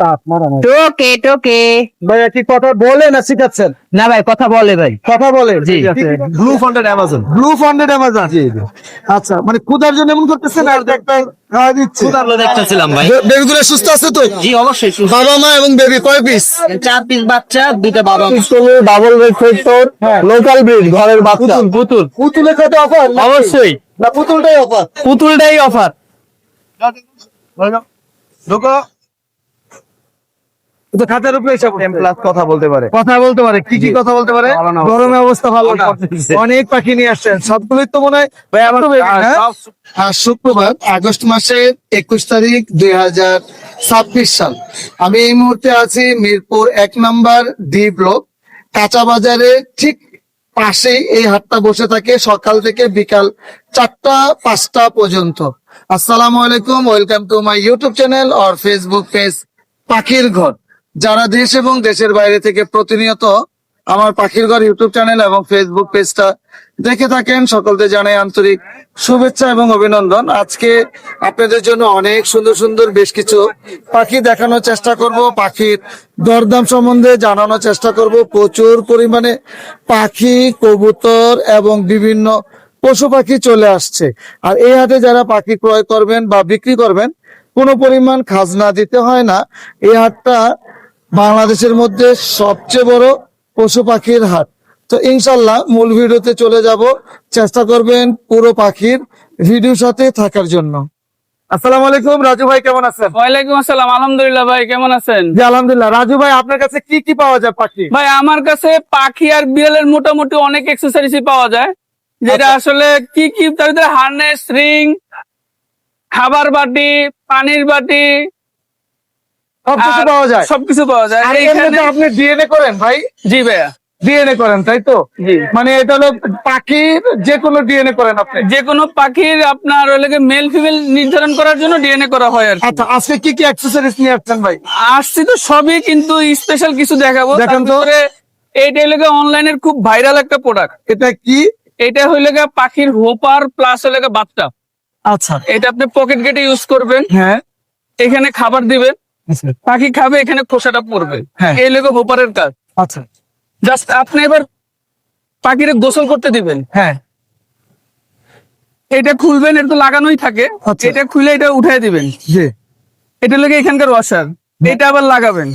টোকে টোকে ভাইয়া কি কথা বলে না শিখাচ্ছেন? না ভাই, কথা বলে ভাই। কথা বলে, জি। Blue fronted Amazon. Blue fronted Amazon, আচ্ছা, মানে ক্ষুধার জন্য এমন করতেছেন আর একটা খাওয়া দিচ্ছে। দেখতেছিলাম ভাই। বেবিগুলো সুস্থ আছে তো? জি অবশ্যই। বাবা মা এবং বেবি কয় পিস? 4 পিস বাচ্চা, 2টা বাবা মা। Double red factor, local breed, ঘরের বাচ্চা। পুতুল পুতুলের সাথে অফার? অবশ্যই, না পুতুলটাই অফার? পুতুলটাই অফার। ঢোকো। তো খাতার উপরে হিসাব প্লাস কথা বলতে পারে, কথা বলতে পারে। কি কি কথা বলতে পারে? গরমের অবস্থা ভালো না, অনেক পাখি নিয়ে আসছেন, সবগুলোই তো মনে হয় ভাই আমার। শুক্রবার আগস্ট মাসের 21 তারিখ 2026 সাল। আমি এই মুহূর্তে আছি মিরপুর 1 নম্বর ডি ব্লক কাঁচা বাজারে ঠিক পাশেই এই হাটটা বসে থাকে সকাল থেকে বিকাল 4টা 5টা পর্যন্ত। আসসালামু আলাইকুম, welcome to my YouTube channel আর ফেসবুক পেজ পাখির ঘর। যারা দেশ এবং দেশের বাইরে থেকে প্রতিনিয়ত আমার পাখির ঘর ইউটিউব চ্যানেল এবং ফেসবুক পেজটা দেখে থাকেন, সকলকে জানাই আন্তরিক শুভেচ্ছা এবং অভিনন্দন। আজকে আপনাদের জন্য অনেক সুন্দর সুন্দর বেশ কিছু পাখি দেখানোর চেষ্টা করব, পাখির দরদাম সম্বন্ধে জানানোর চেষ্টা করব। প্রচুর পরিমাণে পাখি, কবুতর এবং বিভিন্ন পশু পাখি চলে আসছে। আর এই হাটে যারা পাখি ক্রয় করবেন বা বিক্রি করবেন, কোনো পরিমাণ খাজনা দিতে হয় না। এই হাটটা বাংলাদেশের মধ্যে সবচেয়ে বড় পশু পাখির হাট। তো ইনশাল্লাহ মূল ভিডিওতে চলে যাব, চেষ্টা করবেন পুরো পাখির ভিডিওর সাথে থাকার জন্য। আসসালামু আলাইকুম, রাজু ভাই কেমন আছেন? ওয়ালাইকুম আসসালাম, আলহামদুলিল্লাহ। ভাই কেমন আছেন? জি আলহামদুলিল্লাহ। রাজু ভাই আপনার কাছে কি কি পাওয়া যায় পাখি? ভাই আমার কাছে পাখি আর বিড়ালের মোটামুটি অনেক অ্যাক্সেসরিজ পাওয়া যায়, যেটা আসলে কি কি তার ভিতরে হার্নেস, রিং, খাবার বাটি, পানির বাটি, সবকিছু পাওয়া যায়? সবকিছু পাওয়া যায় আর এইখানে। এমনিতে আপনি ডিএনএ করেন ভাই? জি ভাইয়া, ডিএনএ করেন তাই তো? জি। মানে এটা হলো পাখির যে কোনো ডিএনএ করেন আপনি? যে কোনো পাখির আপনার মেল ফিমেল নির্ধারণ করার জন্য ডিএনএ করা হয় আর কি। আচ্ছা, আজকে কি কি অ্যাক্সেসরিজ নিয়ে আসছেন ভাই? আসছি তো সবই, কিন্তু স্পেশাল কিছু দেখাবো। দেখান তো। এইটা হলো অনলাইনের খুব ভাইরাল একটা প্রোডাক্ট। এটা কি? এটা হইলে পাখির হোপার প্লাস হলে বাথটাব। আচ্ছা, এটা আপনি পকেট গেটে ইউজ করবেন, হ্যাঁ, এখানে খাবার দিবেন, পাখি খাবে, এখানে খোসাটা পড়বে। হ্যাঁ। এই লোক হোপারের কাজ। আচ্ছা, জাস্ট আপনি এবার পাখিরে গোসল করতে দিবেন, হ্যাঁ, এটা খুলবেন, এটা তো লাগানোই থাকে। আচ্ছা। এটা খুলে এটা উঠাই দিবেন, জি, এটা লেগে এখানকার ওয়াশার, এটা আবার লাগাবেন,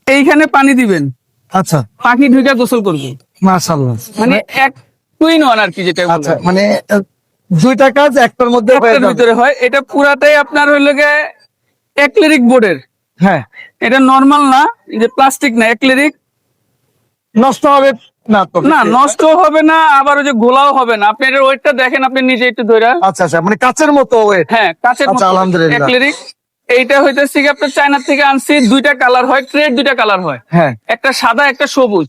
এইখানে পানি দিবেন, আচ্ছা, পাখি ঢুকে গোসল করবে। মাশাআল্লাহ। মানে এক টুইন ওয়ান আর কি, যেটা বলে। আচ্ছা, মানে দুইটা কাজ একটার মধ্যে হয়ে একটার যাবে। ভিতরে হয়। এটা পুরাটাই আপনার অ্যাক্রিলিক বোর্ডের। হ্যাঁ, এটা নরমাল না, যে প্লাস্টিক না, অ্যাক্রিলিক। নষ্ট হবে না তো? না, নষ্ট হবে না, আবার ওই যে গোলাও হবে না। আপনি এটার ওয়েটটা দেখেন, আপনি নিজে একটু ধরে। আচ্ছা, আচ্ছা, মানে কাচের মতো ওয়েট? হ্যাঁ, কাচের আচ্ছা, মতো আলহামদুলিল্লাহ। অ্যাক্রিলিক। এইটা হইতেছে কি আপনার চায়না থেকে আনছি, দুইটা কালার হয়, ট্রেড দুইটা কালার হয়, হ্যাঁ, একটা সাদা একটা সবুজ।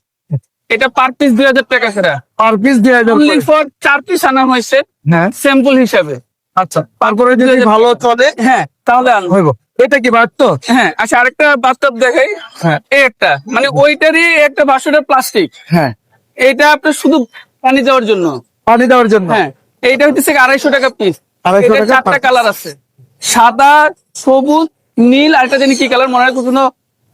এটা পার পিস 2000 টাকা করে। পার পিস 2000 অনলি করে? ফর 4 পিস আনা হয়েছে হ্যাঁ, স্যাম্পল হিসাবে। আচ্ছা, তারপরে যদি 2000 ভালো চলে হ্যাঁ তাহলে আনবো। হইব। এটা কি বাদ তো? হ্যাঁ, আচ্ছা, আরেকটা বাথটব দেখাই। হ্যাঁ, এই একটা মানে ওইটারই একটা ভাষণটা প্লাস্টিক। হ্যাঁ, এটা আপনার শুধু পানি দেওয়ার জন্য। পানি দেওয়ার জন্য? হ্যাঁ, এইটা হচ্ছে 250 টাকা পিস। 250 এটা টাকা 4টা per কালার আছে, সাদা, সবুজ, নীল, আর একটা জানি কি কালার মনে হয়, কোনো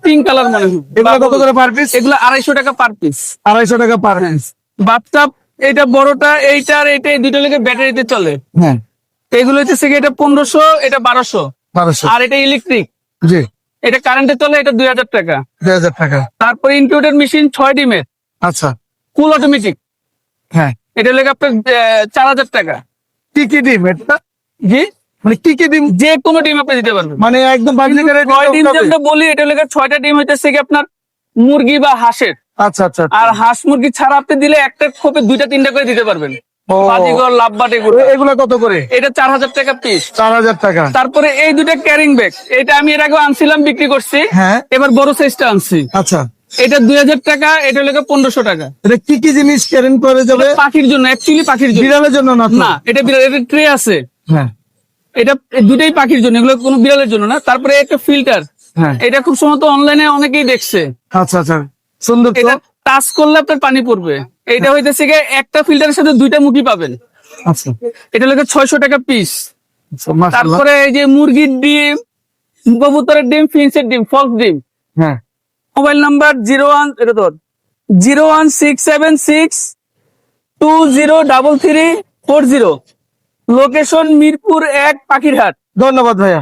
পিঙ্ক কালার মনে হয়। এগুলো কত করে পার পিস? এগুলো 250 টাকা পার পিস। 250 টাকা পার পিস। বাথটাব এটা বড়টা, এইটা আর এইটা, এই দুটো লেগে ব্যাটারিতে চলে। হ্যাঁ, এগুলো হচ্ছে এটা 1500, এটা 1200, 1200। আর এটা ইলেকট্রিক, জি, এটা কারেন্টে চলে, এটা 2000 টাকা। 2000 টাকা। তারপরে ইনকিউবেটর মেশিন 6 ডিমের, আচ্ছা, ফুল অটোমেটিক, হ্যাঁ। এটা লেগে আপনার 4000 টাকা। কি কি ডিম এটা? জি, মানে কি কি ডিম? যে কোনো ডিম আপনি দিতে পারবেন। মানে একদম বাজে করে 6 ডিম যে আমরা বলি, এটা লেগে 6টা ডিম হইতেছে কি আপনার মুরগি বা হাঁসের। আচ্ছা, আচ্ছা, আর হাঁস মুরগি ছাড়া আপনি দিলে একটা খোপে 2টা 3টা করে দিতে পারবেন। ও। বাজিগর, লাভবাট, এগুলো এগুলো কত করে? এটা 4000 টাকা পিস। 4000 টাকা। তারপরে এই দুটা ক্যারিং ব্যাগ, এটা আমি এর আগে আনছিলাম, বিক্রি করছি। হ্যাঁ, এবার বড় সাইজটা আনছি, আচ্ছা। এটা 2000 টাকা, এটা লেগে 1500 টাকা। এটা কি কি জিনিস ক্যারেন করে যাবে? এটা পাখির জন্য, অ্যাকচুয়ালি পাখির জন্য, বিড়ালের জন্য না তো? না। এটা বিড়াল, এটা ট্রে আছে, হ্যাঁ, এটা দুটাই পাখির জন্য, এগুলো কোনো বিড়ালের জন্য না। তারপরে একটা ফিল্টার, হ্যাঁ, এটা খুব সম্ভবত অনলাইনে অনেকেই দেখছে। আচ্ছা, আচ্ছা, সুন্দর তো। এটা টাচ করলে আপনার পানি পড়বে। এইটা হইতেছে গিয়ে একটা ফিল্টারের সাথে 2টা মুখি পাবেন। আচ্ছা, এটা লেগে 600 টাকা পিস। মাশাআল্লাহ। তারপরে এই যে মুরগির ডিম, কবুতরের ডিম, ফিন্সের ডিম, ফক্স ডিম। হ্যাঁ, মোবাইল নাম্বার 01676203340। লোকেশন মিরপুর 1, পাখিরহাট। ধন্যবাদ ভাইয়া।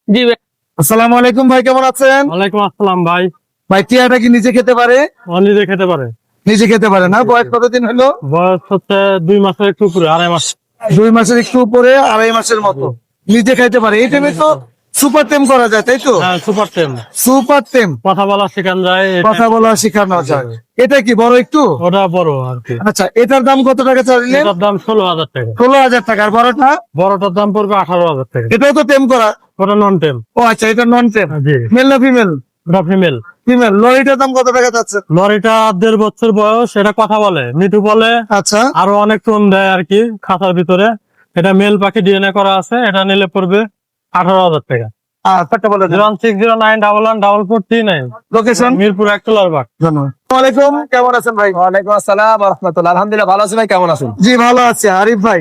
জি ভাই। আসসালামু আলাইকুম ভাই, কেমন আছেন? ওয়ালাইকুম আসসালাম ভাই। ভাই টিয়াটা কি নিজে খেতে পারে? ও নিজে খেতে পারে। নিজে খেতে পারে না? বয়স কতদিন হলো? বয়স হচ্ছে 2 মাসের একটু উপরে, 2.5 মাস। 2 মাসের একটু উপরে, 2.5 মাসের মতো। নিজে খাইতে পারে। এই টাইমে তো সুপার টেম করা যায়, তাই তো? হ্যাঁ, সুপার টেম। সুপার টেম কথা বলা শেখান যায়। কথা বলা শেখানো যায়। এটা কি বড় একটু? ওটা বড় আর কি। আচ্ছা, এটার দাম কত টাকা চাইলেন? এটার দাম 16,000 টাকা। 16,000 টাকা। আর বড়টা? বড়টার দাম পড়বে 18,000 টাকা। এটাও তো টেম করা? ওটা নন টেম। ও আচ্ছা, এটা নন টেম। জি। মেল না ফিমেল? ওটা ফিমেল। ফিমেল। লরিটার দাম কত টাকা চাচ্ছেন? লরিটা 1.5 বছর বয়স। এটা কথা বলে, মিঠু বলে, আচ্ছা, আরো অনেক টোন দেয় আর কি খাতার ভিতরে। এটা মেল পাখি ডিএনএ করা আছে। এটা নিলে পড়বে 18,000 টাকা। আচ্ছা বলে দেন। 01609114439। লোকেশন? মিরপুর 1 বাগ। ধন্যবাদ। ওয়ালাইকুম, কেমন আছেন ভাই? ওয়ালাইকুম আসসালাম ওয়া রাহমাতুল্লাহ। আলহামদুলিল্লাহ ভালো আছি ভাই, কেমন আছেন? জি ভালো আছে। আরিফ ভাই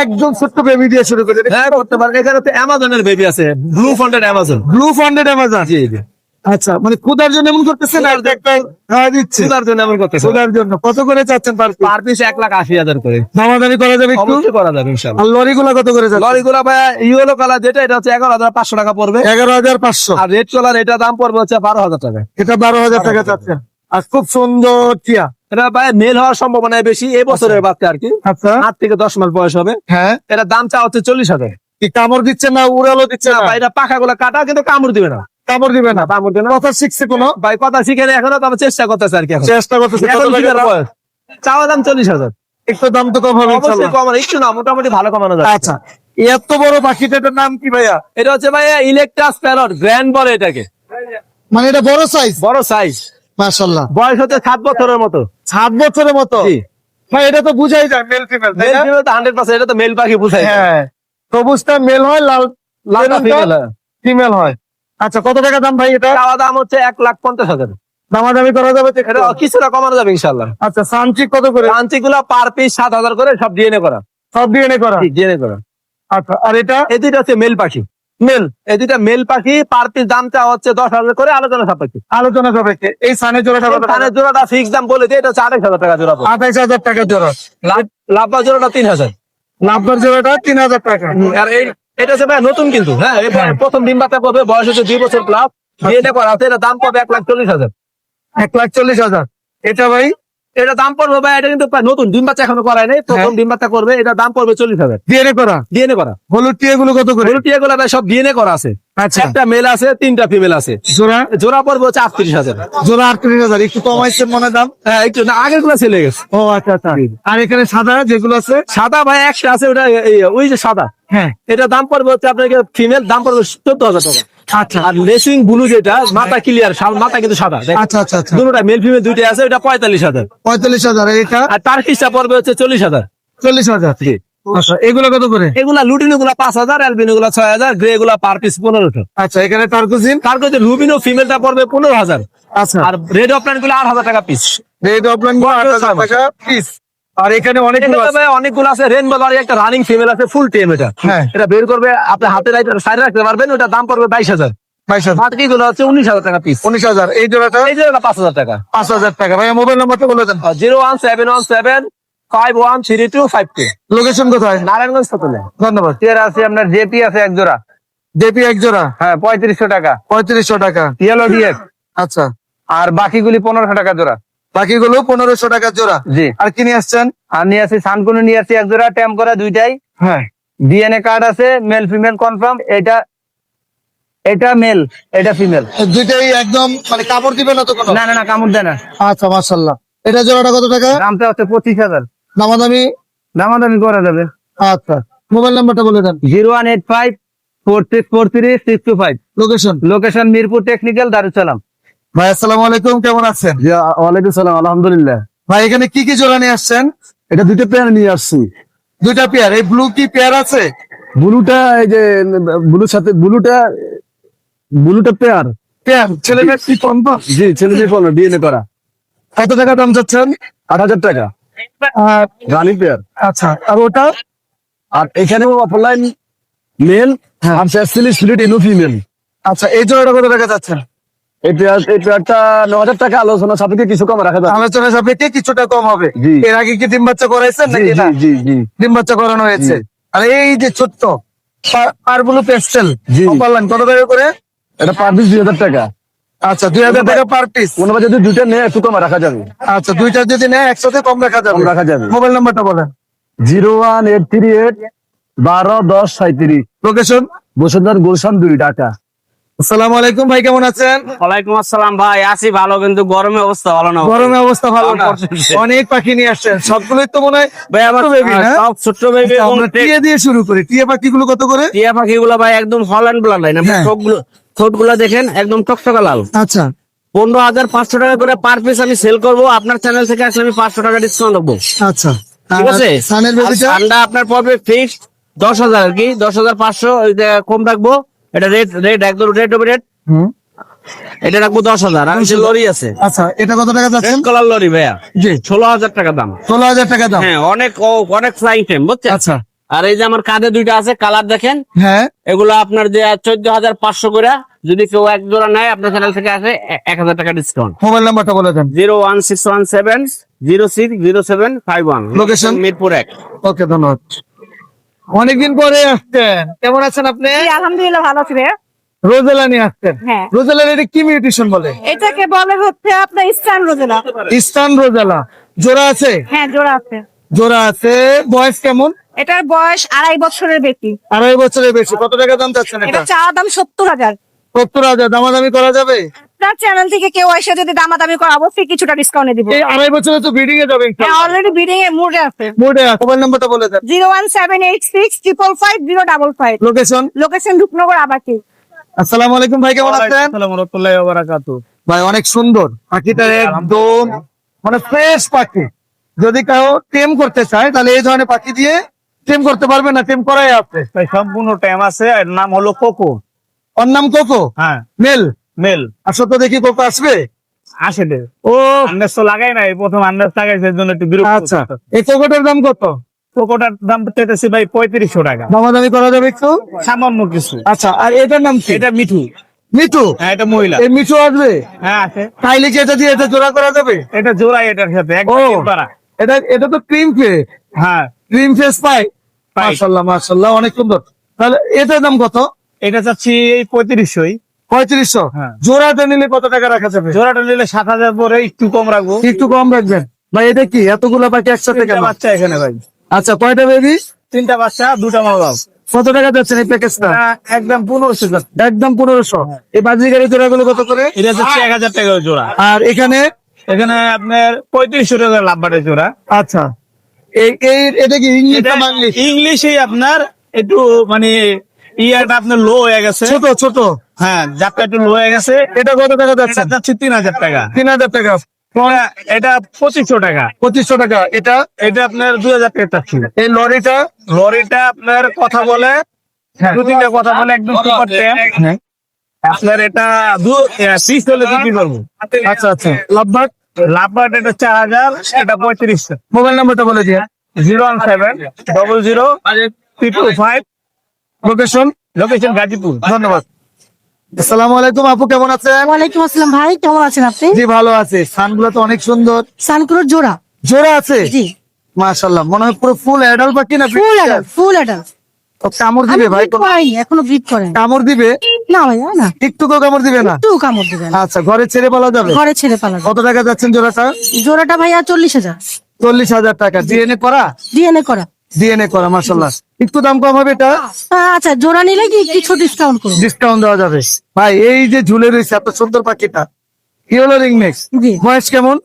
একদম ছোট্ট বেবি দিয়ে শুরু করে হ্যাঁ করতে পারেন। এখানে তো অ্যামাজনের বেবি আছে, blue fronted Amazon. Blue fronted Amazon. জি জি, আচ্ছা, মানে খুদার জন্য এমন করতেছেন আর একটা খাওয়া দিচ্ছে সুতার জন্য এমন করতেছে। খুদার জন্য। কত করে চাচ্ছেন পার পিস? পার পিস 1,80,000 করে। দামাদামি করা যাবে একটু? অবশ্যই করা যাবে ইনশাআল্লাহ। আর লরি গুলা কত করে যাচ্ছে? লরিগুলা ভাই ইয়েলো কালার যেটা, এটা হচ্ছে 11,500 টাকা পড়বে। 11,500। আর রেড কালার এটা দাম পড়বে হচ্ছে 12,000 টাকা। এটা 12,000 টাকা চাচ্ছেন। আর খুব সুন্দর টিয়া। এটা ভাই মেল হওয়ার সম্ভাবনা বেশি, এই বছরের বাচ্চা আর কি। আচ্ছা, 8 থেকে 10 মাস বয়স হবে। হ্যাঁ। এটা দাম চা হচ্ছে 40,000। কি কামড় দিচ্ছে না উড়ালো দিচ্ছে না না? ভাই, এটা পাখাগুলো কাটা, কিন্তু কামড় দিবে না। কামড় দিবে না? কামড় দিবে না কথা শিখছে কোনো? ভাই, কথা শিখে নেই এখনো, তবে চেষ্টা করতেছে আর কি। এখন চেষ্টা করতেছে। কত এখন টাকা শিখার দাম? বয়স। চাওয়া দাম 40,000। একটু দাম তো কম হবে অবশ্যই ইনশাআল্লাহ। কমানো, একটু না, মোটামুটি ভালো কমানো যায়। আচ্ছা, এত বড় পাখিটার নাম কি ভাইয়া? এটা হচ্ছে ভাই ইলেকট্রাস প্যারট গ্র্যান্ড বলে এটাকে। মানে এটা বড় সাইজ? বড় সাইজ। মাশাআল্লাহ। বয়স হচ্ছে 7 বছরের মতো। 7 বছরের মতো? জি। ভাই এটা তো বুঝাই যায় মেল ফিমেল, তাই মেল না? ফিমেল তো 100%, এটা তো মেল পাখি বুঝাই। হ্যাঁ, সবুজটা মেল হয়, লাল লালটা ফিমেল। ফিমেল হয়। আচ্ছা, কত টাকা দাম ভাই এটা? চাওয়া দাম হচ্ছে 1,50,000। দামাদামি করা যাবে তো এটা একটু? কিছুটা কমানো যাবে ইনশাআল্লাহ। আচ্ছা, সানচিক কত করে? আনছি গুলা পার পিস 7,000 করে, সব ডিএনএ করা। সব ডিএনএ করা? ডিএনএ করা। আচ্ছা, আর এটা? এই দুইটা হচ্ছে মেল পাখি। মেল। এই দুইটা মেল পাখি, পার পিস দাম চা হচ্ছে 10,000 করে, আলোচনা সাপেক্ষে। আলোচনা সাপেক্ষে। এই সানের জোড়াটা কত টাকা? ধানের জোড়াটা ফিক্স দাম বলে দিয়ে, এটা হচ্ছে 28,000 টাকা জোড়া পড়বে। 28,000 টাকা জোড়া। লাভবা জোড়াটা 3,000। লাভবার জোড়াটা 3,000 টাকা। আর এটা হচ্ছে ভাই নতুন কিন্তু, হ্যাঁ এবার প্রথম ডিম বাচ্চা করবে, বয়স হচ্ছে 2 বছর প্লাস। ডিএনএ করা আছে, এটা দাম পড়বে 1,40,000। 1,40,000। এটা ভাই? এটা দাম পড়বে ভাই, এটা কিন্তু প্রায় নতুন ডিম বাচ্চা এখনো করায় নাই, প্রথম ডিম বাচ্চা করবে, এটা দাম পড়বে 40,000। ডিএনএ করা? ডিএনএ করা। হলুদ টিয়া গুলো কত করে? টিয়া গুলা ভাই সব ডিএনএ করা আছে। আচ্ছা, একটা মেল আছে, 3টা ফিমেল আছে। জোড়া? জোড়া পড়বে হচ্ছে 38,000। জোড়া 38,000। একটু কমাইছে মনে দাম? হ্যাঁ একটু না, আগের গুলা ছেলে গেছে। ও আচ্ছা আচ্ছা। আর এখানে সাদা যেগুলো আছে? সাদা ভাই একটা আছে, ওটা ওই যে সাদা, হ্যাঁ। এটা দাম পড়বে হচ্ছে আপনাকে ফিমেল দাম পড়বে 14,000 টাকা। আচ্ছা আর লেসিং ব্লু যেটা, মাথা ক্লিয়ার, মাথা কিন্তু সাদা। আচ্ছা আচ্ছা আচ্ছা। দুটোটা মেল ফিমেল দুইটাই আছে, ওটা 45,000। 45,000। এটা? আর টার্কিশটা পড়বে হচ্ছে 40,000। 40,000। জি। আচ্ছা, এগুলো কত করে? এগুলা লুটিনো গুলা 5,000, অ্যালবিনো গুলা 6,000, গ্রে গুলা পার পিস 1500। আচ্ছা, এখানে টার্কুজিন? তার কাছে রুবিনো ফিমেলটা পড়বে 15,000। আচ্ছা, আর রেড অফলাইন গুলো 8,000 টাকা পিস। রেড অফলাইন 8,000 টাকা পিস। আর এখানে অনেকগুলো আছে? অনেকগুলো আছে। রেনবো আর একটা রানিং ফিমেল আছে, ফুল টেম। এটা হ্যাঁ। এটা বের করবে, আপনি হাতে সাইডে রাখতে পারবেন। ওটা দাম পড়বে 22,000। 22,000। বাকি গুলো হচ্ছে 19,000 টাকা পিস। 19,000। এই জোড়াটা? এই যে 5,000 টাকা। 5,000 টাকা। ভাই মোবাইল নাম্বারটা বলে দেন। 01717513252। লোকেশন কোথায়? নারায়ণগঞ্জ সতলে। ধন্যবাদ। টিয়ার আছে আপনার, জেপি আছে এক জোড়া। জেপি এক জোড়া? হ্যাঁ 3500 টাকা। 3500 টাকা। Yellow DX. আচ্ছা, আর বাকিগুলি 1500 টাকা জোড়া। বাকিগুলো 1500 টাকা জোড়া। জি। আর কি নিয়ে আসছেন? আর নিয়ে আসি সানকুনি, নিয়ে আসি এক জোড়া, ট্যাম করা দুইটাই। হ্যাঁ। ডিএনএ কার্ড আছে, মেল ফিমেল কনফার্ম। এটা মেল, এটা ফিমেল। দুইটাই একদম মানে কাপড় দিবে না তো কোনো? না না না, কামড় দেয় না। আচ্ছা, মাশাআল্লাহ। এটা জোড়াটা কত টাকা? দামটা হচ্ছে 25,000। দামাদামি? দামাদামি করা যাবে। আচ্ছা, মোবাইল নাম্বারটা বলে দেন। 01854643625। Location? Location Mirpur technical, Darussalam. ভাই আসসালামু আলাইকুম, কেমন আছেন? ওয়ালাইকুম সালাম, আলহামদুলিল্লাহ। ভাই এখানে কি কি জোড়া নিয়ে আসছেন? এটা দুটো পেয়ার নিয়ে আসছি। দুইটা পেয়ার। এই ব্লু কি পেয়ার আছে? ব্লুটা এই যে ব্লুর সাথে ব্লুটা পেয়ার। পেয়ার ছেলে মেয়ে কি কনফার্ম? জি, ছেলেদের ফলো ডিএনএ করা। কত টাকা দাম চাচ্ছেন? 8,000 টাকা আর রানিং পেয়ার। আচ্ছা, আর ওটা? আর এখানে অফলাইন মেল আর স্যাসিলি স্প্লিট ইনো ফিমেল। আচ্ছা, এই জোড়াটা কত টাকা যাচ্ছেন? এই পেয়ারটা 9,000 টাকা, আলোচনা সাপেক্ষে কিছু কম রাখা যাবে। আলোচনা সাপেক্ষে কিছুটা কম হবে। জি। এর আগে কি ডিম বাচ্চা করাইছেন জি নাকি জি না? জি জি ডিম বাচ্চা করানো হয়েছে। আর এই যে ছোট্ট পারগুলো পেস্টেল জি। বললেন কত টাকা করে? এটা পার পিস 2,000 টাকা। আচ্ছা, 2000 টাকা পার পিস। কোনো ভাই যদি দুইটা নেয় একটু কম রাখা যাবে। আচ্ছা, দুইটা যদি নেয় একসাথে কম রাখা যাবে। কম রাখা যাবে। মোবাইল নাম্বারটা বলেন। 01838 12 10 37। লোকেশন? বসুন্ধরা গুলশান 2, ঢাকা। আসসালামু আলাইকুম ভাই, কেমন আছেন? ওয়ালাইকুম আসসালাম ভাই, আছি ভালো, কিন্তু গরমে অবস্থা ভালো না। গরমে অবস্থা ভালো না। গরম পড়ছে। অনেক পাখি নিয়ে আসছেন, সবগুলোই তো মনে হয় ভাই আমার বেবি না? সব ছোট্ট বেবি। আচ্ছা, আমরা টিয়া দিয়ে শুরু করি। টিয়া পাখিগুলো কত করে? টিয়া পাখিগুলো ভাই একদম হল্যান্ড ব্লাড লাইন। আপনি হ্যাঁ। ঠোঁট গুলো দেখেন একদম টকটকা লাল। আচ্ছা 15,500 টাকা করে পার পিস আমি সেল করবো। আপনার চ্যানেল থেকে আসলে আমি 500 টাকা ডিসকাউন্ট দেবো, আচ্ছা, ঠিক আছে? সানের বেবিটা? ঠান্ডা আপনার পড়বে ফিক্সড 10,000 আর কি, 10,500 কম রাখবো। এটা রেট একদম রেট ওভার রেট, হুম। এটা রাখবো 10,000। আর যে লরি আছে আচ্ছা, এটা কত টাকা যাচ্ছেন? রেড কালার লরি ভাইয়া, জি, 16,000 টাকা দাম। 16,000 টাকা দাম। হ্যাঁ, অনেক ফ্লাইং টাইম, বুঝছেন? আচ্ছা, আর এই যে আমার কাঁধে দুইটা আছে, কালার দেখেন, হ্যাঁ, এগুলো আপনার যে 14,500 করে। যদি কেউ এক জোড়া নেয় আপনার চ্যানেল থেকে আসে 1,000 টাকা ডিসকাউন্ট। মোবাইল নাম্বারটা বলে দেন। 01617060751। Location? মিরপুর 1। ওকে, ধন্যবাদ। অনেকদিন পরে আসছেন, কেমন আছেন আপনি? জি, আলহামদুলিল্লাহ ভালো আছি ভাইয়া। রোজেলা নিয়ে আসছেন? হ্যাঁ। রোজেলার এটা কি মিউটেশন বলে? এটাকে বলে হচ্ছে আপনার ইস্টার্ন রোজেলা। Eastern rosella. জোড়া আছে? হ্যাঁ, জোড়া আছে। জোড়া আছে। বয়স কেমন? এটার বয়স 2.5 বছরের বেশি। 2.5 বছরের বেশি। কত টাকা দাম চাচ্ছেন এটা এটা? চাওয়া দাম 70,000। 70,000। দামাদামি করা যাবে? আপনার চ্যানেল থেকে কেউ এসে যদি দামাদামি করে অবশ্যই কিছুটা ডিসকাউন্টে দিব। এই 2.5 বছরে তো ব্রিডিং এ যাবে হ্যাঁ, অলরেডি বিডিং এর মুডে আছে। মোটে। মোবাইল নাম্বারটা বলে দেন। 01786555055। লোকেশন? লোকেশন রূপনগর আবাসিক। আসসালামু আলাইকুম ভাই, কেমন আছেন? আসসালামু রাহমাতুল্লাহি ওয়া বারাকাতুহু। ভাই অনেক সুন্দর পাখিটা, একদম মানে ফ্রেশ পাখি। যদি কেউ টেম করতে চায় তাহলে এই ধরনের পাখি দিয়ে টেম করতে পারবে না? টেম করাই আছে। ভাই সম্পূর্ণ টাইম আছে, এর নাম হলো কোকো। ওর নাম কোকো? হ্যাঁ, মেল? মেল। আসো তো দেখি কোকো আসবে। আসে দে। ও আন্দাজ তো লাগাই নাই, প্রথম আন্দাজ লাগাইছে, এর জন্য একটু বিরক্ত। আচ্ছা, এই কোকোটার দাম কত? কোকোটার দাম পেতেছি ভাই 3500 টাকা, দামাদামি করা যাবে একটু? সামান্য কিছু। আচ্ছা, আর এটার নাম কি? এটা মিঠু। মিঠু? হ্যাঁ, এটা মহিলা। এই মিঠু আসবে? হ্যাঁ আছে। তাইলে কি এটা দিয়ে এটা জোড়া করা যাবে? এটা জোড়াই এটার সাথে ও, একদম পারা। এটা এটা তো ক্রিম ফেস। হ্যাঁ, ক্রিম ফেস পাই। পাই। মাশাআল্লাহ মাশাআল্লাহ, অনেক সুন্দর। তাহলে এটার দাম কত? এটা চাচ্ছি এই 3500। 3500। হ্যাঁ। জোড়াটা নিলে কত টাকা রাখা যাবে? জোড়াটা নিলে 7,000 পরে একটু কম রাখবো। একটু কম রাখবেন ভাই। এটা কি এতগুলা পাখি একসাথে তিনটা কেন? বাচ্চা এখানে ভাই, আচ্ছা, কয়টা বেবি? 3টা বাচ্চা 2টা মা বাপ। কত টাকা যাচ্ছেন এই প্যাকেজটা? একদম 1500 টাকা। একদম 1500। এই বাজিগাড়ি জোড়াগুলো কত করে? এটা হচ্ছে 1000 টাকা জোড়া। আর এখানে? এখানে আপনার 3500 টাকা লাভবারে জোড়া। আচ্ছা, এই এই এটা কি ইংলিশ এটা না বাংলিশ? ইংলিশেই আপনার একটু মানে ইয়াটা আপনার লো হয়ে গেছে। ছোট ছোট। হ্যাঁ, জাতটা একটু লো হয়ে গেছে। এটা কত টাকা এটা যাচ্ছে? যাচ্ছে 3000 টাকা। 3000 টাকা। এটা 2500 টাকা। 2500 টাকা। এটা? এটা আপনার 2000 টাকা চাচ্ছি। এই লরিটা? লরিটা আপনার কথা বলে, হ্যাঁ। 2-3টা কথা বলে, একদম সুপার ট্যাম। হ্যাঁ। আপনার এটা 20 হলে বিক্রি করবো। আচ্ছা আচ্ছা। লাভবাট? লাভবাট এটা 4000, এটা 3500। মোবাইল নাম্বারটা বলে দিয়ে। 017000325। লোকেশন? লোকেশন গাজীপুর। ধন্যবাদ। আসসালামু আলাইকুম আপু, কেমন আছেন? ওয়ালাইকুম আসসালাম ভাই, কেমন আছেন আপনি? জি ভালো আছে। সানগুলো তো অনেক সুন্দর। সানকুলোর জোড়া। জোড়া আছে? জি, মাশাআল্লাহ, মনে হয় পুরো ফুল অ্যাডাল্ট পাখি না? Full adult, full adult. তো কামড় দিবে ভাই? এখনো ব্রিড করেন কামড় দিবে? না ভাইয়া, না একটুকু কামড় দিবে না? একটু কামড় দিবেন। আচ্ছা, ঘরে ছেড়ে পালা যাবে? ঘরে ছেড়ে পালাবে। কত টাকা যাচ্ছেন জোড়াটা? জোড়াটা ভাইয়া 40,000। 40,000 টাকা। ডিএনএ করা? ডিএনএ করা। ডিএনএ করা, মাশাআল্লাহ। একটু দাম কম হবে এটা? আচ্ছা, জোড়া নিলে কি কিছু ডিসকাউন্ট করুন? ডিসকাউন্ট দেওয়া যাবে। ভাই এই যে ঝুলে রয়েছে এত সুন্দর পাখিটা, কি হলো রিংনেক্স? জি। বয়স কেমন?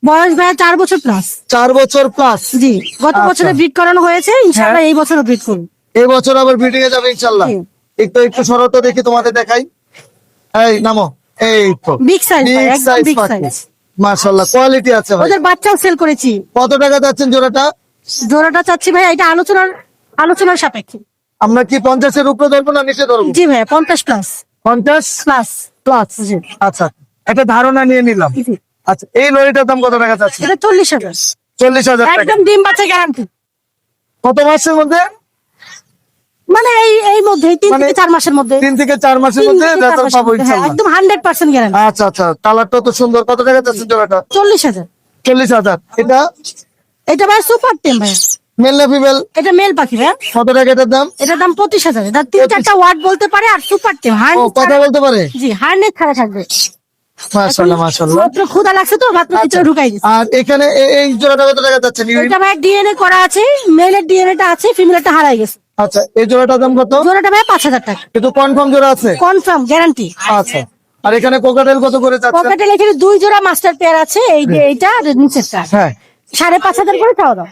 বয়স ভাইয়া 4 বছর প্লাস। 4 বছর প্লাস। জি, গত আচ্ছা। বছরে ব্রিড করানো হয়েছে, ইনশাআল্লাহ এই বছরও ব্রিড করুন। এই বছর আবার ব্রিডিং এ যাবে ইনশাআল্লাহ। জি। একটু একটু সরত দেখি, তোমাদের দেখাই। এই নামো। এই তো বিগ সাইজ ভাই, বিগ একদম সাইজ বিগ পাখি। সাইজ। মাশাআল্লাহ, কোয়ালিটি আছে ভাই। ওদের বাচ্চাও সেল করেছি। কত টাকা যাচ্ছেন জোড়াটা? জোড়াটা চাচ্ছি ভাই, এটা আলোচনার সাপেক্ষে। আমরা কি 50 এর উপরে ধরবো না নিচে ধরবো? জি ভাইয়া, 50 প্লাস। 50 প্লাস। প্লাস। জি। আচ্ছা, একটা ধারণা নিয়ে নিলাম। জি। আচ্ছা, এই লরিটার দাম কত টাকা যাচ্ছে? এটা 40,000। 40,000 টাকা। একদম ডিম বাচ্চা গ্যারান্টি। কত মাসের মধ্যে? মানে এই মধ্যে 3 মানে থেকে 4 মাসের মধ্যে 3 থেকে 4 মাসের 3 মধ্যে থেকে 4 রেজাল্ট মাসের পাবো মধ্যে, হ্যাঁ, ইনশাআল্লাহ। একদম 100% গ্যারান্টি। আচ্ছা আচ্ছা, কালারটা তো সুন্দর। কত টাকা যাচ্ছে জোড়াটা? 40,000। 40,000। এটা এটা ভাই সুপার টেম ভাই, মেল না ফিমেল? এটা মেল পাখি ভাই। কত টাকা এটার দাম? এটার দাম 25,000। এটা 3-4টা ওয়ার্ড বলতে পারে আর সুপার টেম ও, কথা বলতে পারে? জি, হার্নেস ছাড়া থাকবে। মাশাআল্লাহ মাশাআল্লাহ। মাত্র ক্ষুধা লাগছে তো মাত্র ভিতরে ঢুকাই দিচ্ছি। আর এখানে এই জোড়াটা কত টাকা যাচ্ছে? এটা ভাই ডিএনএ করা আছে, মেলের ডিএনএটা আছে, ফিমেলটা হারাই গেছে। আচ্ছা, এই জোড়াটার দাম কত? জোড়াটা ভাই 5,000 টাকা কিন্তু কনফার্ম জোড়া আছে? Confirm guarantee. আচ্ছা, আর এখানে কোকাটেল কত করে যাচ্ছে? পকেটের এখানে 2 জোড়া মাস্টার পেয়ার আছে, এই যে এইটা আর নিচেরটা হ্যাঁ। 5,500 করে চাওয়া দাও।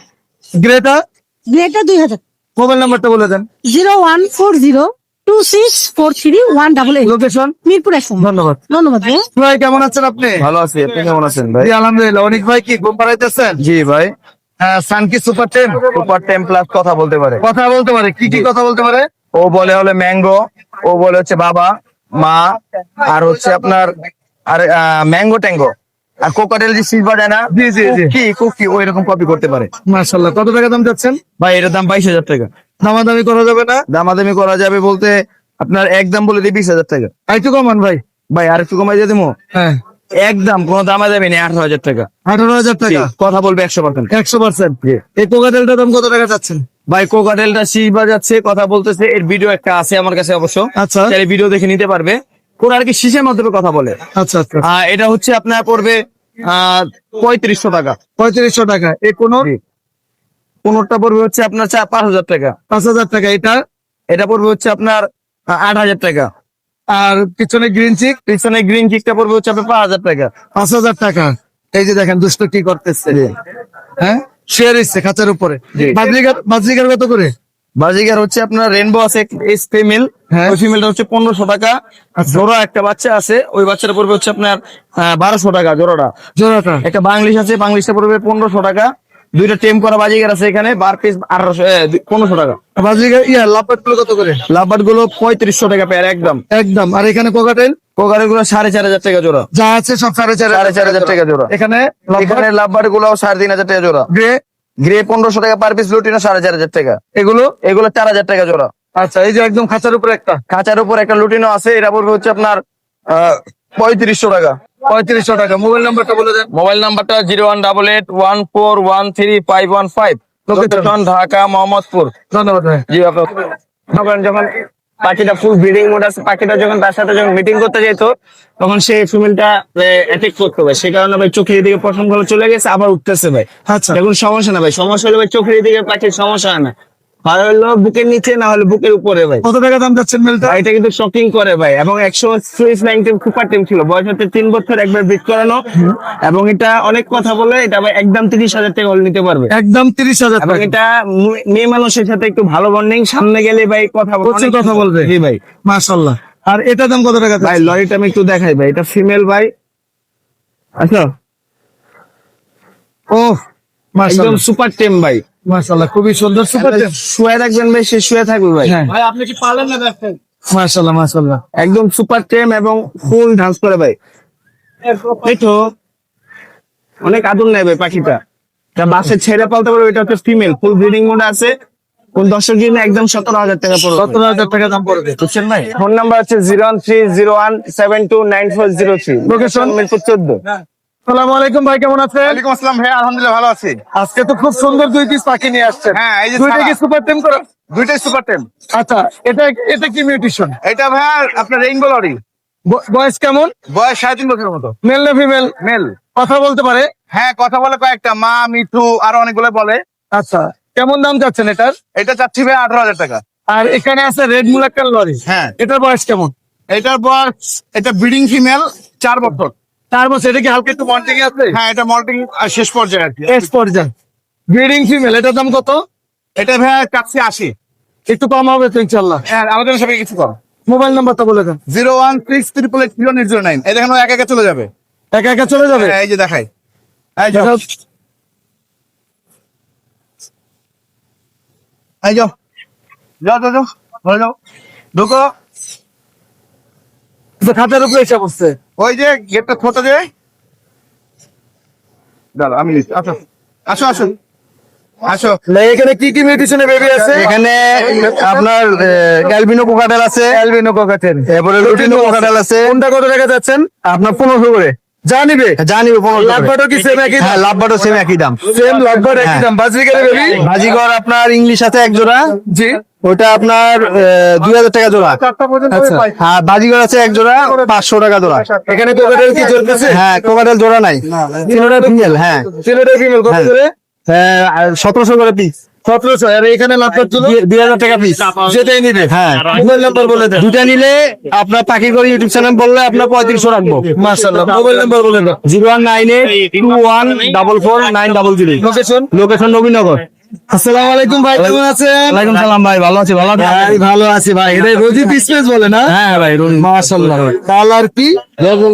গ্রেটা? গ্রেটা 2,000। মোবাইল নাম্বারটা বলে দেন। 01402643 লোকেশন? মিরপুর 1। ধন্যবাদ। ধন্যবাদ ভাই। ভাই কেমন আছেন আপনি? ভালো আছি, আপনি কেমন আছেন ভাই? জি আলহামদুলিল্লাহ। অনেক ভাই কি ঘুম পাড়াইতেছেন? জি ভাই, সানকি সুপার টেন সুপার টেম প্লাস কথা বলতে পারে। কথা বলতে পারে? কি কি কথা বলতে পারে? ও বলে হলে ম্যাঙ্গো, ও বলে হচ্ছে বাবা মা, আর হচ্ছে আপনার আর ম্যাঙ্গো ট্যাঙ্গো, আর কোকাটেল যে শীষ বাজায় না, জি জি জি, কি কুকি ওই রকম কপি করতে পারে। মাশাআল্লাহ। কত টাকা দাম যাচ্ছেন? ভাই এটার দাম 22,000 টাকা। দামাদামি করা যাবে না? দামাদামি করা যাবে বলতে আপনার একদম বলে দিই 20,000 টাকা। একটু কমান ভাই। ভাই আর একটু কমাই দিয়ে দেবো, হ্যাঁ, একদম কোনো দামা যাবে না, 18,000 টাকা। 18,000 টাকা। কথা বলবে 100%। 100%। জি। এই কোকাটেলটার দাম কত টাকা যাচ্ছেন? ভাই কোকাটেলটা শীষ বাজাচ্ছে, কথা বলতেছে, এর ভিডিও একটা আছে আমার কাছে অবশ্য, আচ্ছা তাহলে ভিডিও দেখে নিতে পারবে। কোন আর কি শীষের মাধ্যমে কথা বলে। আচ্ছা আচ্ছা। এটা হচ্ছে আপনার পড়বে 3500 টাকা। 3500 টাকা। এই কোন? জি। কোনটা পড়বে হচ্ছে আপনার 5,000 টাকা। 5,000 টাকা। এটা? এটা পড়বে হচ্ছে আপনার 8,000 টাকা। আর পিছনে গ্রিন চিক? পিছনে গ্রিন কিকটা পড়বে হচ্ছে আপনার 5,000 টাকা। 5,000 টাকা। এই যে দেখেন দুষ্ট কি করতেছে। হ্যাঁ, শেয়ার ইচ্ছে খাঁচার উপরে। জি। বাজরিকার কত করে? বাজিগার হচ্ছে আপনার রেনবো আছে ফিমেল, হ্যাঁ। ওই ফিমেলটা হচ্ছে 1500 টাকা। জোড়া একটা বাচ্চা আছে, ওই বাচ্চাটা পড়বে হচ্ছে আপনার 1200 টাকা জোড়াটা। জোড়াটা? একটা বাংলিশ আছে, বাংলিশটা পড়বে 1500 টাকা। দুইটা টেম করা বাজিগার আছে এখানে, বার পিস 1500 টাকা। বাজরিকার লাভবাট গুলো কত করে? লাভবাট গুলো 3500 টাকা পেয়ার একদম। একদম। আর এখানে কোকাটেল? কোকারের গুলো 4,500 টাকা জোড়া। যা আছে সব 4,500 টাকা জোড়া। এখানে এখানে লাভবাট গুলো 3,500 টাকা জোড়া। গ্রে? গ্রে 1500 টাকা পার পিস, লুটিনো 4,500 টাকা। এগুলো? এগুলো 4,000 টাকা জোড়া। আচ্ছা, এই যে একদম খাঁচার উপরে একটা খাঁচার উপর একটা লুটিনো আছে, এটা পড়বে হচ্ছে আপনার 3500 টাকা। 3500 টাকা। মোবাইল নাম্বারটা বলে দেন। মোবাইল নাম্বারটা 018814135515। লোকেশন ঢাকা মোহাম্মদপুর। ধন্যবাদ ভাই। জি আপনার যখন পাখিটা ফুল ব্রিডিং মোড আছে, পাখিটা যখন তার সাথে যখন মিটিং করতে যেত, তখন সেই ফিমেলটা অ্যাটাক করতে হবে, সেই কারণে ভাই চোখের দিকে পশম গুলো চলে গেছে, আবার উঠতেছে ভাই। আচ্ছা, এখন সমস্যা না ভাই, সমস্যা হলে ভাই চোখের দিকে পাখির সমস্যা হয় না, হয় হলো বুকের নিচে, না হলে বুকের উপরে ভাই। কত টাকা দাম যাচ্ছেন মেলটা? ভাই, এটা কিন্তু শকিং করে ভাই, এবং 100 সুইস 19 সুপার টিম ছিল, বয়স হচ্ছে 3 বছর, একবার ব্রিড করানো, এবং এটা অনেক কথা বলে, এটা ভাই একদম 30,000 টাকা হলে নিতে পারবে। একদম 30,000 এবং টাকা। এটা মেয়ে মানুষের সাথে একটু ভালো বন্ডিং, সামনে গেলে ভাই কথা বলবে, প্রচুর অনেক কথা বলবে। জি ভাই। মাশাআল্লাহ। আর এটার দাম কত টাকা ভাই যাচ্ছে? লরিটা আমি একটু দেখাই ভাই, এটা ফিমেল ভাই। আচ্ছা, ও একদম মাশাআল্লাহ সুপার টেম ভাই। মাশাআল্লাহ, খুবই সুন্দর সুপার টেম। শুয়ে রাখবেন ভাই, সে শুয়ে থাকবে ভাই। হ্যাঁ, ভাই আপনি কি পালেন না দেখেন? মাশাআল্লাহ মাশাআল্লাহ। একদম সুপার টেম এবং ফুল ডান্স করে ভাই। এই তো অনেক আদর নেয় ভাই পাখিটা, বাসে ছেড়ে পালতে পারবে। এটা হচ্ছে ফিমেল, ফুল ব্রিডিং মোড আছে। কোন দর্শক জন্য একদম 17,000 টাকা পড়বে। 17,000 টাকা দাম পড়বে। বুঝছেন ভাই? ফোন নাম্বার হচ্ছে 01301729403। লোকেশন? মিরপুর 14। আসসালামু আলাইকুম ভাই, কেমন আছেন? ওয়ালাইকুম আসসালাম ভাই, আলহামদুলিল্লাহ ভালো আছি। আজকে তো খুব সুন্দর 2 পিস পাখি নিয়ে আসছেন। হ্যাঁ, এই যে দুইটা সারা। কি সুপার টেম করা? দুইটাই সুপার টেম। আচ্ছা, এটা এটা কি মিউটেশন? এটা ভাই আপনার রেইনবো লরি, বয়স কেমন? বয়স 3.5 বছরের মতো। মেল না ফিমেল? মেল। কথা বলতে পারে? হ্যাঁ, কথা বলে কয়েকটা, মা, মিঠু, আরো অনেকগুলো বলে। আচ্ছা, কেমন দাম চাচ্ছেন এটার? এটা চাচ্ছি ভাই 18,000 টাকা। আর এখানে আছে রেড মুলাক্কাল লরি। হ্যাঁ। এটার বয়স কেমন? এটার বয়স, এটা ব্রিডিং ফিমেল, 4 বছর। 4 বছর। এটা কি হালকা একটু মন্টিং আছে? হ্যাঁ, এটা মল্টিং শেষ পর্যায়ে আর কি। এস পর্যায়ে। ব্রিডিং ফিমেল, এটার দাম কত? এটা ভাই চাচ্ছি 80। একটু কম হবে তো ইনশাআল্লাহ। হ্যাঁ, আমাদের সবাই কিছু কম। মোবাইল নাম্বারটা বলে দেন। 0168809। এই দেখেন ও একা একা চলে যাবে। একা একা চলে যাবে? হ্যাঁ, এই যে দেখাই। এই যাও, এই যাও, যাও যাও যাও, ঘরে যাও, ঢুকো। খাতার উপরে এসে বসছে। ওই যে গেটটা খোটা যায়, দাঁড়া আমি নিচ্ছি। আচ্ছা, আসো আসো। আসো। ভাই এখানে কি কি মিউটেশনের বেবি আছে? এখানে আপনার অ্যালবিনো কোকাটেল আছে, অ্যালবিনো ককাটেল, এরপরে লুটিনো কোকাটেল আছে। কোনটা কত টাকা যাচ্ছেন? আপনার 1500 করে জানিবে জানিবে 1500 লাভবাটও কি সেম একই হ্যাঁ, লাভবাটও সেম একই দাম। সেম লাভবাট একই হ্যাঁ। দাম। বাজরিকারে বেবি বাজিগর আপনার ইংলিশ আছে এক জোড়া, জি ওটা আপনার 2000 টাকা জোড়া। আচ্ছা। হ্যাঁ, বাজিগর আছে এক জোড়া 500 টাকা জোড়া। এখানে কোকাটেল কি চলতেছে? হ্যাঁ, কোকাটেল জোড়া নাই, তিনটা ফিমেল। হ্যাঁ, সিলেটের ফিমেল কত হ্যাঁ। করে? 1700 করে পিস, 1700। আর এখানে লাভবাট গুলো 2000 টাকা পিস। যেটাই নিবে। হ্যাঁ, মোবাইল নাম্বার বলে দেন। দুটা নিলে আপনার পাখির করে ইউটিউব চ্যানেল বললে আপনার 3500 রাখবো। মাশাআল্লাহ, মোবাইল নাম্বার বলে দেন। 019821449000। লোকেশন? লোকেশন নবীনগর। আসসালামু আলাইকুম ভাই, কেমন আছেন? ওয়ালাইকুম সালাম ভাই, ভালো আছি। ভালো আছি ভাই ভালো আছি ভাই। এটা রোজি পিসপেস বলে না? হ্যাঁ ভাই, মাশাআল্লাহ, কালার কি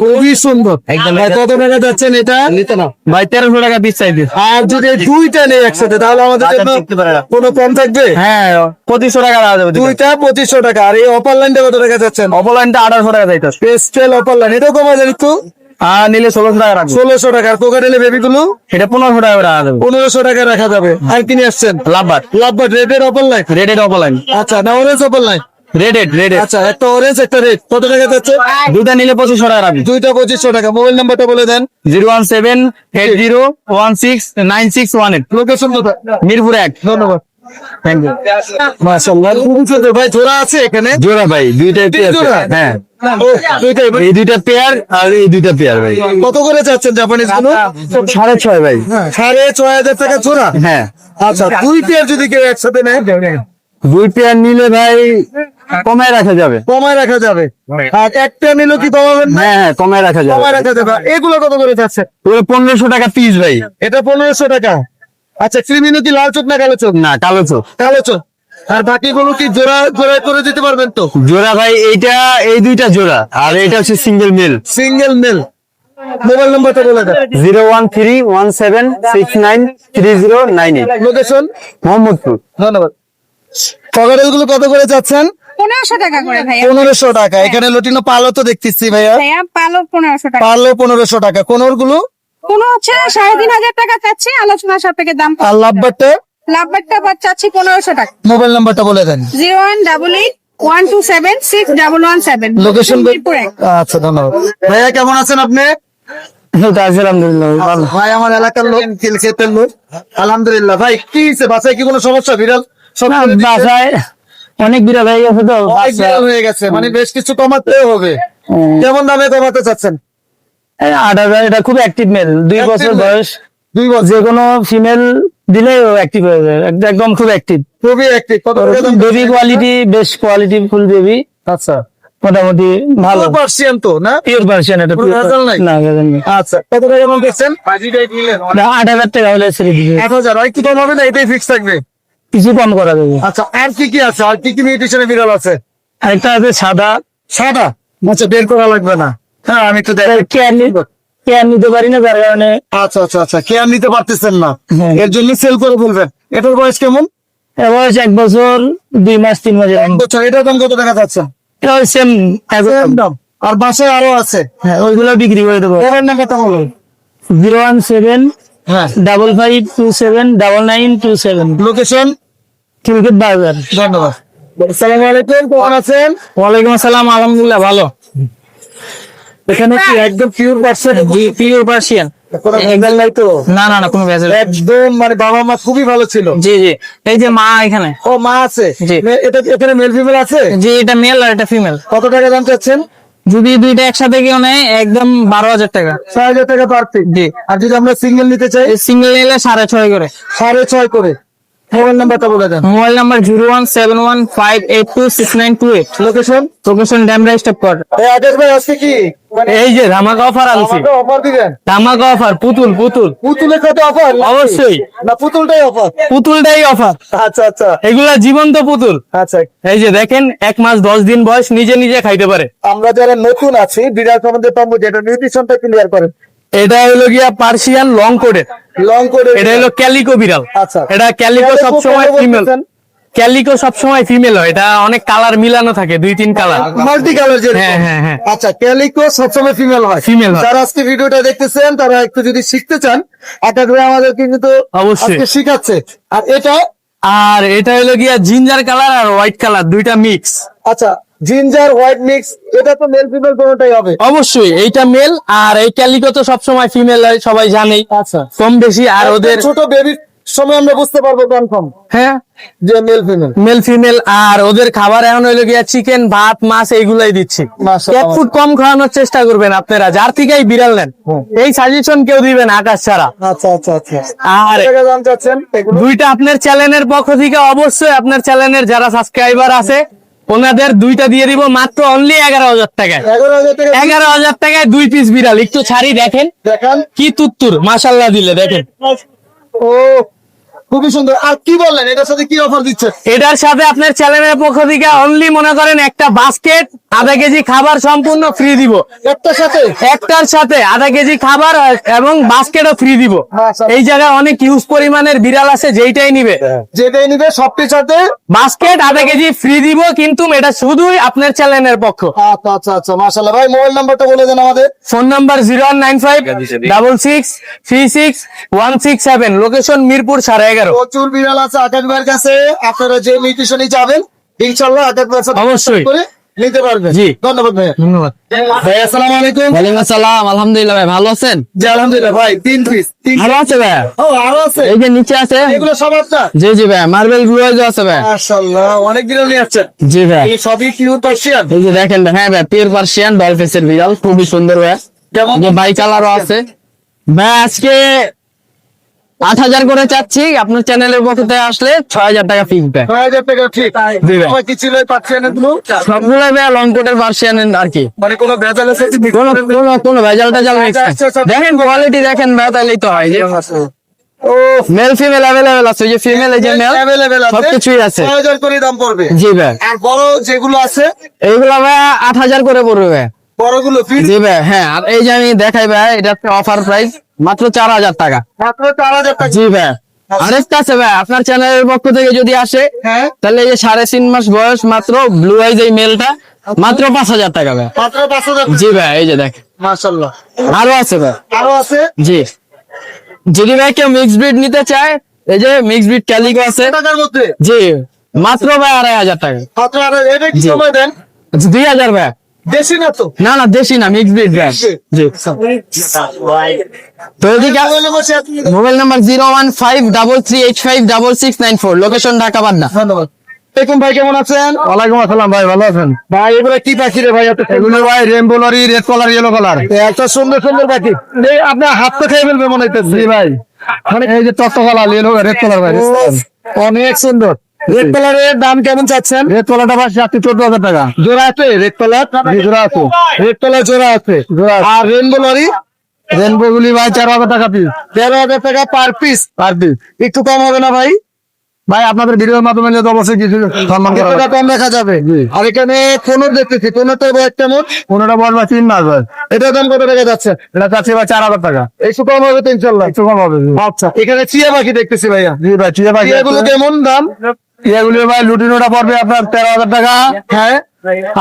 খুবই সুন্দর। ভাই কত টাকা যাচ্ছেন এটা? ভাই 1300 টাকা পিস চাইবে। আর যদি দুইটা নেই একসাথে তাহলে আমাদের জন্য কোনো কম থাকবে? হ্যাঁ, 2500 টাকা দেওয়া যাবে। দুইটা 2500 টাকা। আর এই অপার লাইনটা কত টাকা যাচ্ছেন? অফলাইনটা 1800 টাকা যাইতো। পেস্টেল অপার লাইন এটাও কমা যায় একটু? আর নিলে 1600 টাকা রাখবো। 1600 টাকা। আর কোকাটেলে বেবি গুলো এটা 1500 টাকা করে রাখা যাবে। 1500 টাকা রাখা যাবে। আর কি নিয়ে আসছেন? লাভবাট, লাভবাট রেডের অপার লাইন? রেডেড অফলাইন, আচ্ছা, না অরেঞ্জ অপার লাইন? রেডেড। আচ্ছা, একটা অরেঞ্জ একটা রেড, কত টাকা যাচ্ছে? দুটা নিলে 2500 টাকা রাখবো। দুইটা 2500 টাকা। মোবাইল নাম্বারটা বলে দেন। 01780169618। লোকেশন কোথায়? মিরপুর 1। ধন্যবাদ। Thank you. মাশাআল্লাহ, খুব সুন্দর ভাই। জোড়া আছে এখানে? জোড়া ভাই, দুইটাই পেয়ার। জোড়া? হ্যাঁ, ও, দুইটাই। এই দুইটা পেয়ার আর এই দুইটা পেয়ার ভাই। কত করে যাচ্ছেন জাপানিজ গুলো? 6.5 ভাই। 6500 টাকা জোড়া? হ্যাঁ, আচ্ছা, দুই পেয়ার যদি কেউ একসাথে নেয় দুই পেয়ার নিলে ভাই কমায় রাখা যাবে। কমায় রাখা যাবে। আর এক পেয়ার নিলে কি কমাবেন না? হ্যাঁ, কমায় রাখা যাবে। কমায় রাখা যাবে। এগুলো কত করে যাচ্ছে? ওগুলো 1500 টাকা পিস ভাই। এটা 1500 টাকা। আচ্ছা, ক্রিমিনো কি লাল চোখ না কালো চোখ? না, কালো চোখ। কালো চোখ। আর বাকিগুলো কি জোড়া জোড়া করে দিতে পারবেন তো? জোড়া ভাই, এইটা এই দুইটা জোড়া আর এটা হচ্ছে single male. Single male. Mobile নাম্বারটা বলে দেন। 01317693098। লোকেশন? মোহাম্মদপুর। ধন্যবাদ। কগারেল গুলো কত করে যাচ্ছেন? 1500 টাকা করে ভাইয়া। 1500 টাকা। এখানে লটিনো পালো তো দেখতেছি ভাইয়া। ভাইয়া পালো 1500 টাকা। পালো 1500 টাকা। কোনোর গুলো? কোনো হচ্ছে 3500 টাকা চাচ্ছি, আলোচনা সাপেক্ষে দাম। আর লাভবারটা? লাভবারটা চাচ্ছি 1500 টাকা। মোবাইল নাম্বারটা বলে দেন। 01881276117। লোকেশন? মিরপুর 1। আচ্ছা, ধন্যবাদ। ভাইয়া কেমন আছেন আপনি? আলহামদুলিল্লাহ ভালো। ভাই আমার এলাকার লোক, খেতের লোক। আলহামদুলিল্লাহ। ভাই কি হয়েছে? বাসায় কি কোনো সমস্যা? বিড়াল সব না, বাসায় অনেক বিড়াল হয়ে গেছে তো। অনেক বিড়াল হয়ে গেছে, মানে বেশ কিছু কমাতেও হবে। কেমন দামে কমাতে চাচ্ছেন? 8000। এটা খুব অ্যাক্টিভ মেল, 2 বছর Active বয়স। 2 বছর। যে কোনো ফিমেল দিলে অ্যাক্টিভ হয়ে যায়, একদম খুব অ্যাক্টিভ। খুবই অ্যাক্টিভ। কত করে দাম? বেবি কোয়ালিটি বেশ কোয়ালিটি ফুল বেবি, আচ্ছা, মোটামুটি ভালো। পার্সিয়ান তো না? পিওর ভার্সন এটা। কোনো ভেজাল নাই? না, ভেজাল নেই। আচ্ছা, কত টাকা দাম দেখছেন? 8000 টাকা হলে ছেড়ে দিবে, 1000। আর একটু কম হবে না? এটাই ফিক্স থাকবে? কিছু কম করা যাবে। আচ্ছা, আর কি কি আছে? আর কি কি মিউটেশনে বিড়াল আছে? আরেকটা আছে সাদা। সাদা? আচ্ছা, বের করা লাগবে না। হ্যাঁ, আমি তো দেখ। কেয়ার নিতে পারি না, যার কারণে। আচ্ছা আচ্ছা আচ্ছা, কেয়ার নিতে পারতেছেন না, হ্যাঁ। এর জন্য সেল করে বলবেন। এটার বয়স কেমন? এর বয়স 1 বছর 2 মাস 3 মাস এরকম। বছর। এটার দাম কত টাকা যাচ্ছে? এটা সেম দাম। আর বাসায় আরো আছে? হ্যাঁ, ওইগুলো বিক্রি করে দেবো। এবার না কথা বলো। 017 হ্যাঁ। 55279927। লোকেশন? ক্রিকেট বাজার। ধন্যবাদ। আসসালামু আলাইকুম, কেমন আছেন? ওয়ালাইকুম আসসালাম, আলহামদুলিল্লাহ ভালো। এখানে কি একদম পিওর পার্সেন্ট? Pure Persian. ভেজাল নাই তো? না না না, কোনো ভেজাল নেই। একদম মানে বাবা মা খুবই ভালো ছিল। জি জি, এই যে মা এখানে। ও, মা আছে? জি। এটা এখানে মেল ফিমেল আছে? জি, এটা মেল আর এটা ফিমেল। কত টাকা দাম চাচ্ছেন? যদি দুইটা একসাথে কেউ নেয় একদম 12000 টাকা। 6000 টাকা পার পিস। জি। আর যদি আমরা সিঙ্গেল নিতে চাই? সিঙ্গেল নিলে 6.5 করে। 6.5 করে। মোবাইল নাম্বারটা বলে দেন। Mobile number 01715826928। Location? Location Demra stop কর। এই আদেশ ভাই আজকে কি এই যে ধামাকা অফার আনছি। আমাকে অফার দিবেন? ধামাকা অফার, পুতুল। পুতুলের সাথে অফার? অবশ্যই, না, পুতুলটাই অফার? পুতুলটাই অফার। আচ্ছা আচ্ছা এগুলা জীবন্ত পুতুল। আচ্ছা। এই যে দেখেন, 1 মাস 10 দিন বয়স, নিজে নিজে খাইতে পারে। আমরা যারা নতুন আছি বিড়াল সম্বন্ধে পাবো, যেটা নিউট্রিশনটা ক্লিয়ার করেন। এটা হলো গিয়া পার্সিয়ান লং কোডের। লং করে এটা হলো ক্যালিকো বিড়াল। আচ্ছা। এটা ক্যালিকো সবসময় ফিমেল। ক্যালিকো সবসময় ফিমেল হয়, এটা অনেক কালার মিলানো থাকে, 2-3 কালার। মাল্টি কালার যে, হ্যাঁ হ্যাঁ হ্যাঁ, আচ্ছা ক্যালিকো সবসময় ফিমেল হয়। ফিমেল হয়। যারা আজকে ভিডিওটা দেখতেছেন তারা একটু যদি শিখতে চান, আকাশ ভাই আমাদেরকে কিন্তু অবশ্যই। আজকে শিখাচ্ছে। আর এটা, আর এটা হলো গিয়া জিঞ্জার কালার আর হোয়াইট কালার, দুইটা মিক্স। আচ্ছা জিঞ্জার হোয়াইট মিক্স, এটা তো মেল ফিমেল কোনটাই হবে। অবশ্যই এইটা মেল, আর এই ক্যালিকো তো সবসময় ফিমেল হয়, সবাই জানেই আচ্ছা কম বেশি। আর ওদের ছোট বেবির সময় আমরা বুঝতে পারবো কনফার্ম হ্যাঁ যে মেল ফিমেল। Male female. আর ওদের খাবার এখন হইলো গিয়া চিকেন, ভাত, মাছ এইগুলাই দিচ্ছি। মাশাআল্লাহ। ক্যাট ফুড কম খাওয়ানোর চেষ্টা করবেন আপনারা, যার থেকেই বিড়াল নেন। এই সাজেশন কেউ দিবেন আকাশ ছাড়া। আচ্ছা আচ্ছা আচ্ছা, আর টাকা দাম চাচ্ছেন এগুলো? দুইটা আপনার চ্যানেলের পক্ষ থেকে অবশ্যই আপনার চ্যানেলের যারা সাবস্ক্রাইবার আছে ওনাদের দুইটা দিয়ে দিব মাত্র অনলি 11,000 টাকায়। 11,000 টাকা 11,000 টাকায় 2 পিস বিড়াল। একটু ছাড়ি দেখেন দেখান। কি তুত্তুর, মাশাল্লাহ দিলে দেখেন। ও খুবই সুন্দর। আর কি বললেন এটার সাথে কি অফার দিচ্ছে? এটার সাথে আপনার চ্যানেলের পক্ষ থেকে অনলি মনে করেন একটা বাস্কেট, আধা কেজি খাবার সম্পূর্ণ ফ্রি দিব। একটার সাথে একটার সাথে আধা কেজি খাবার এবং বাস্কেটও ফ্রি দিব। মাশাআল্লাহ। এই জায়গায় অনেক হিউজ পরিমাণের বিড়াল আছে, যেইটাই নিবে যেটাই নিবে সবটির সাথে। বাস্কেট আধা কেজি ফ্রি দিব, কিন্তু এটা শুধুই আপনার চ্যানেলের পক্ষ। আচ্ছা আচ্ছা আচ্ছা, মাশাআল্লাহ। ভাই মোবাইল নাম্বারটা বলে দেন আমাদের। Phone number 019566361667, location Mirpur 11.5। প্রচুর বিড়াল আছে আকাশ ভাইয়ের কাছে, আপনারা যে নিউট্রিশনে যাবেন ইনশাআল্লাহ আকাশ ভাইয়ের সাথে অবশ্যই। করে নিতে পারবেন। জি। ধন্যবাদ ভাই। ধন্যবাদ। ভাই আসসালামু আলাইকুম। ওয়ালাইকুম আসসালাম, আলহামদুলিল্লাহ ভাই, ভালো আছেন? জি আলহামদুলিল্লাহ ভাই, 3 পিস। ভালো আছে ভাই? ও আরো আছে? এই যে নিচে আছে। এগুলো সব আপনার? জি জি ভাই, মার্বেল ব্লুজ আছে ভাই। মাশাআল্লাহ, অনেক বিড়াল নিয়ে আসছেন। জি ভাই, এই সবই পিওর পার্সিয়ান। এই যে দেখেন, হ্যাঁ ভাই, পিওর পার্সিয়ান ডলফিসের বিড়াল, খুবই সুন্দর ভাই। কেমন? যে বাই কালারও আছে ভাই। আজকে 8,000 করে চাচ্ছি, আপনার চ্যানেলের পক্ষ থেকে আসলে 6,000 টাকা ফিক্স ভাই। 6,000 টাকা ঠিক। জি ভাই। আমার কি ছিল এই পার্সিয়ানের গুলো? সবগুলো ভাই লং কোটের পার্সিয়ান আর কি, মানে কোনো ভেজাল আছে? কোনো ভেজাল টেজাল মিক্স নাই। আচ্ছা, আচ্ছা। দেখেন কোয়ালিটি দেখেন ভাই, তাহলেই তো হয় যে ও মেল ফিমেল অ্যাভেলেবেল আছে। ওই যে ফিমেল, এই যে মেল, অ্যাভেলেবেল আছে, সবকিছুই আছে। 6,000 করে দাম পড়বে। জি ভাই। আর বড় যেগুলো আছে এইগুলো ভাই 8,000 করে পড়বে ভাই। বড়গুলো ফিট জি ভাই, হ্যাঁ। আর এই যে আমি দেখাই ভাই, এটা অফার প্রাইস মাত্র 4,000 টাকা। মাত্র 4,000 টাকা। জি ভাই। আরেকটা আছে ভাই, আপনার চ্যানেলের পক্ষ থেকে যদি আসে হ্যাঁ তাহলে এই যে 3.5 মাস বয়স মাত্র ব্লু আইজ এই মেলটা মাত্র 5,000 টাকা ভাই। মাত্র 5,000। জি ভাই, এই যে দেখ, মাশাআল্লাহ। আরো আছে ভাই। আরো আছে? জি, যদি ভাই কেউ মিক্স ব্রিড নিতে চায়, এই যে মিক্স ব্রিড ক্যালিকো আছে। টাকার মধ্যে জি, মাত্র ভাই 2,500 টাকা। মাত্র এটা কি জি। সময় দেন? 2,000 ভাই। দেশি না তো? না না, দেশি না, মিক্স ব্রিড ভাই। জি। তো এদিকে মোবাইলে বসে আপনি mobile number 01533856694, location Dhaka Badda. ধন্যবাদ। দেখুন ভাই কেমন আছেন? ওয়ালাইকুম আসসালাম ভাই, ভালো আছেন? ভাই এগুলো কি পাখি রে ভাই? এগুলো ভাই rainbow lory, red colour, yellow colour. এত সুন্দর সুন্দর পাখি, এই আপনার হাত তো খেয়ে ফেলবে মনে হইতেছে। জি ভাই, এই যে টক কালার, ইয়েলো রেড কালার ভাই। অনেক সুন্দর। রেড কালারের দাম কেমন চাচ্ছেন? রেড কালারটা ভাই 14,000 টাকা। জোড়া আছে রেড কালার? জি, জোড়া আছে। রেড কালার জোড়া আছে। জোড়া আছে। আর রেনবো লরি রেনবো গুলি ভাই 13,000 টাকা পিস। 13,000 টাকা পার পিস। Per piece. একটু কম হবে না ভাই? ভাই আপনাদের ভিডিওর মাধ্যমে নিয়ে তো অবশ্যই কিছু সম্মান করা কিছুটা কম দেখা যাবে। আর এখানে কোনোর দেখতেছি, কোনোটার বয়স কেমন? কোনটা বল ভাই 3 মাস ভাই। এটার দাম কত টাকা যাচ্ছে? এটা চাচ্ছি ভাই 4,000 টাকা। একটু কম হবে তো ইনশাল্লাহ? একটু কম হবে। আচ্ছা, এখানে চিয়া পাখি দেখতেছি ভাইয়া। জি ভাই, চিয়া ভাই। চিয়াগুলো কেমন দাম? এগুলি ভাই লুটিনোটা পড়বে আপনার 13,000 টাকা। হ্যাঁ,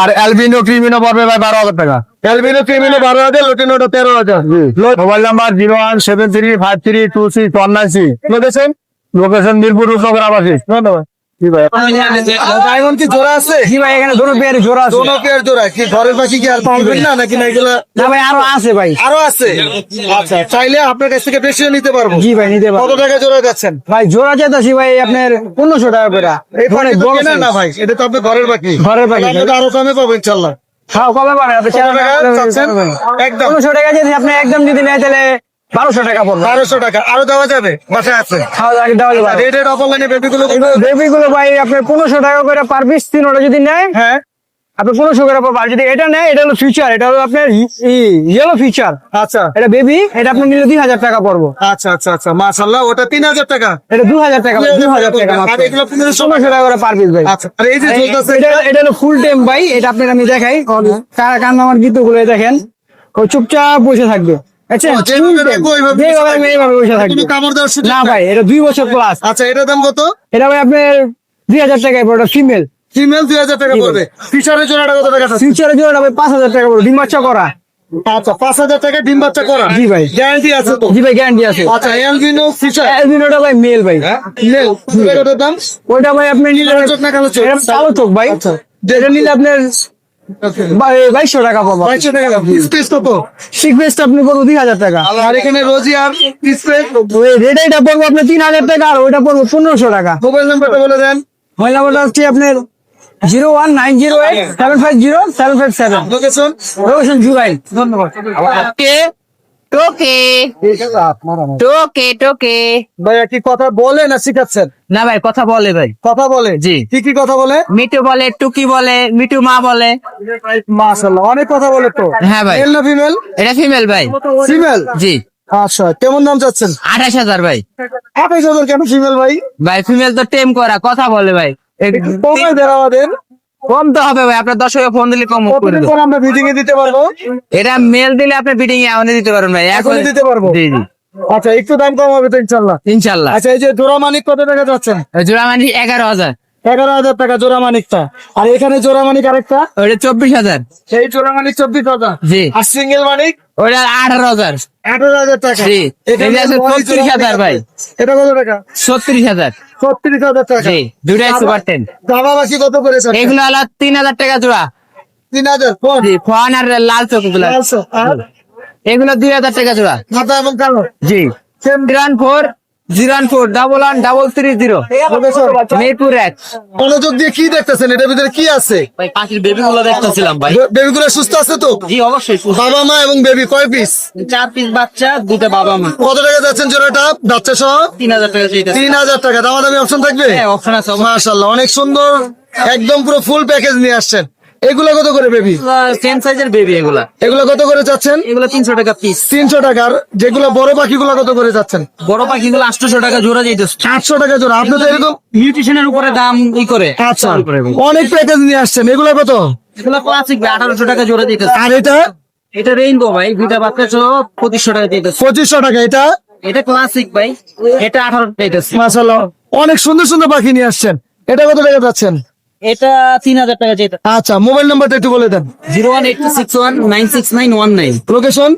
আর অ্যালবিনো ক্রিমিনো পড়বে ভাই 12,000 টাকা। Albino ক্রিমিনো 12,000, লুটিনোটা 13,000। Mobile number 017353196। Location? Location Mirpur Rupnagar আবাসিক। ধন্যবাদ। জি ভাই। ডায়মন্ড কি জোড়া আছে? জি ভাই, এখানে দুটো পেয়ার জোড়া আছে। দোনো পেয়ার জোড়া। কি ঘরের পাখি কি আর পাবেন না নাকি? না এগুলা না ভাই, আরো আছে ভাই। আরো আছে? আচ্ছা, চাইলে আপনার কাছ থেকে বেশিও নিতে পারবো। জি ভাই, নিতে কত পারবো টাকা জোড়া যাচ্ছেন? ভাই। জোড়া চাইতাছি ভাই আপনার 1,500 টাকা করে। এই পাখি তো বড় কেনা size। না ভাই, এটা তো আপনার ঘরের পাখি। ঘরের পাখি। তাহলে আমরা আরো কমে পাবো ইনশাল্লাহ। হ্যাঁ, কবে পাবেন আপনি? কত টাকা চাচ্ছেন? একদম 1,500 টাকা যদি আপনি একদম যদি নেয় তাহলে 1,200 টাকা পড়বে। 1200 টাকা। আরো দেওয়া যাবে? বাসায় আছে? খাওয়া দাওয়া দেওয়া যাবে। রেটের অফলাইনে বেবিগুলো? বেবি গুলো ভাই আপনার 1,500 টাকা করে পার পিস, 3টা যদি নেয় হ্যাঁ, আপনি 1,500 করে পাবেন। আর যদি এটা নেয়, এটা হলো ফিউচার, এটা হলো আপনার ইয়েলো ফিউচার। আচ্ছা এটা বেবি, এটা আপনি নিলে 2,000 টাকা পড়বো। আচ্ছা আচ্ছা আচ্ছা, মাশাআল্লাহ। ওটা 3,000 টাকা। এটা 2,000 টাকা, 2,000 টাকা আর মাত্র। এগুলো 1500 1,500 টাকা করে পার পিস ভাই। আচ্ছা, আর এই যে ঝুলতেছে এটা হলো ফুল টাইম ভাই। এটা আপনার আমি দেখাই, কান আমার গীত গুলো দেখেন, ও চুপচাপ বসে থাকবে। আচ্ছা, যেভাবে রাখবো ওইভাবে বসে যেভাবে থাকবে। এইভাবে বসে থাকবে। কোনো কামড় দেওয়ার সুযোগ না নাই? ভাই, এটা 2 বছর প্লাস। আচ্ছা, এটার দাম কত? এটা ভাই আপনার 2000 টাকায় পড়বে ফিমেল। ফিমেল 2000 টাকা পড়বে। ফিশারের জোড়াটা কত টাকা আছে? ফিশারের জোড়াটা ভাই 5000 টাকা পড়বে, ডিম বাচ্চা করা। আচ্ছা 5000 টাকা ডিম বাচ্চা করা। জি ভাই গ্যারান্টি আছে তো? জি ভাই গ্যারান্টি আছে। আচ্ছা এলবিনো ফিশার, এলবিনোটা ভাই মেল ভাই, মেল। কত দাম? ওটা ভাই আপনি নিলে চোখ না কালো চোখ? কালো চোখ ভাই। আচ্ছা যেটা নিলে আপনার 2200 টাকা পাবো। 2200 টাকা। স্পেস কত? স্পেস আপনি পড়বো 2000 টাকা। আর এখানে রোজি আর স্পেস রেড এটা পড়বো আপনি 3000 টাকা, আর ওইটা পড়বো 1500 টাকা। মোবাইল নাম্বারটা বলে দেন। মোবাইল নাম্বারটা হচ্ছে আপনার 01908750757। লোকেশন? লোকেশন জুরাইল। ধন্যবাদ। টোকে টোকে টোকে। ভাইয়া কি কথা বলে না শিখাচ্ছেন? না ভাই কথা বলে ভাই। কথা বলে? জি। কি কি কথা বলে? মিটু বলে, টুকি বলে, মিটু মা বলে। মাশাআল্লাহ অনেক কথা বলে তো। হ্যাঁ ভাই। মেল না ফিমেল? এটা ফিমেল ভাই। ফিমেল? জি। আচ্ছা কেমন দাম চাচ্ছেন? 28000 ভাই। 28000 কেন ফিমেল ভাই? ভাই ফিমেল তো টেম করা, কথা বলে ভাই। কমে দেন আমাদের। কম তো হবে ভাই, আপনার দর্শকে ফোন দিলে কম করে কতদিন দেবো। পর আমরা মিটিং এ দিতে পারবো? এটা মেল দিলে আপনি বিডিং এ এখনই দিতে পারবেন ভাই। এখনই দিতে পারবো? জি জি আচ্ছা একটু দাম কম হবে তো ইনশাআল্লাহ। ইনশাল্লাহ। আচ্ছা এই যে জোড়া মানিক কত টাকা যাচ্ছেন? জোড়া মানে 11000। 11000 টাকা জোড়া মানিকটা। আর এখানে জোড়া মানিক আরেকটা? ওটা 24000। সেই জোড়া মানিক 24000। জি। আর সিঙ্গেল মানিক? ওটা 18000। 18000 টাকা। জি। এখানে এটা আছে 34000 ভাই। এটা কত টাকা? 36000। 36000 টাকা। জি দুটাই সুপার 10। দামাবাসি কত করেছেন? এগুলো হলো 3000 টাকা জোড়া। 3000 কোন? জি ফোন আর লাল চোখ গুলা, আচ্ছা আর এগুলো 2000 টাকা জোড়া। মাথা এবং কালো? জি। 014014330 মিরপুর 1। মনোযোগ দিয়ে কি দেখতেছেন? এটার ভিতরে কি আছে? ভাই পাখির বেবি গুলো দেখতেছিলাম ভাই। বেবিগুলো সুস্থ আছে তো? জি অবশ্যই। বাবা মা এবং বেবি কয় পিস? 4 পিস বাচ্চা, দুটো বাবা মা। কত টাকা যাচ্ছেন জোড়াটা বাচ্চা সহ? 3000 টাকা চাইতেছে। 3000 টাকা। দামাদামি অপশন থাকবে? হ্যাঁ অপশন আছে। মাশাআল্লাহ অনেক সুন্দর, একদম পুরো ফুল প্যাকেজ নিয়ে আসছেন। এগুলো কত করে বেবি? সেম সাইজের বেবি এগুলা। এগুলো কত করে চাচ্ছেন? এগুলো 300 টাকা পিস। 300 টাকার। যেগুলো বড় পাখিগুলো কত করে যাচ্ছেন? বড় পাখিগুলো 800 টাকা জোড়া যাইতেছে। 800 টাকা জোড়া। আপনি তো এরকম নিউট্রিশনের উপরে দাম করে। আচ্ছা অনেক প্যাকেজ নিয়ে আসছেন। এগুলো কত? এগুলো ক্লাসিক ভাই 1800 টাকা জোড়া যাইতেছে। আর এটা? এটা রেইনবো ভাই, দুইটা বাচ্চা সহ 2500 টাকা যাইতেছে। 2500 টাকা। এটা? এটা ক্লাসিক ভাই, এটা 1800 যাইতেছে। মাশাআল্লাহ অনেক সুন্দর সুন্দর পাখি নিয়ে আসছেন। এটা কত টাকা যাচ্ছেন? এটা 3000 টাকা যাইতেছে। আচ্ছা মোবাইল নাম্বারটা একটু বলে দেন। 01861969911। লোকেশন?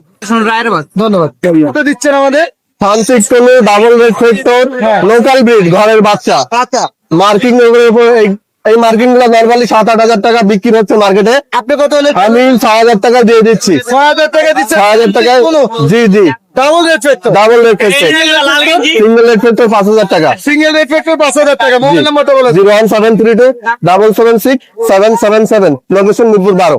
রায়েরবাগ। ধন্যবাদ। কত দিচ্ছেন আমাদের? শান্তিক টুলু double red factor local breed ঘরের বাচ্চা। আচ্ছা মার্কিং এর উপর এই মার্কিং গুলো নরমালি 7-8 টাকা বিক্রি হচ্ছে মার্কেটে। আপনি কত হলে? আমি 6000 টাকা দিয়ে দিচ্ছি। 6000 টাকা দিচ্ছেন? 6000 টাকা। জি জি double red factor? Double red factor. Single red factor 5000 টাকা। সিঙ্গেল রেট ফ্যাক্টর 5000 টাকা। মোবাইল নাম্বারটা বলে দেন। 01732 776 777। লোকেশন মিরপুর 12।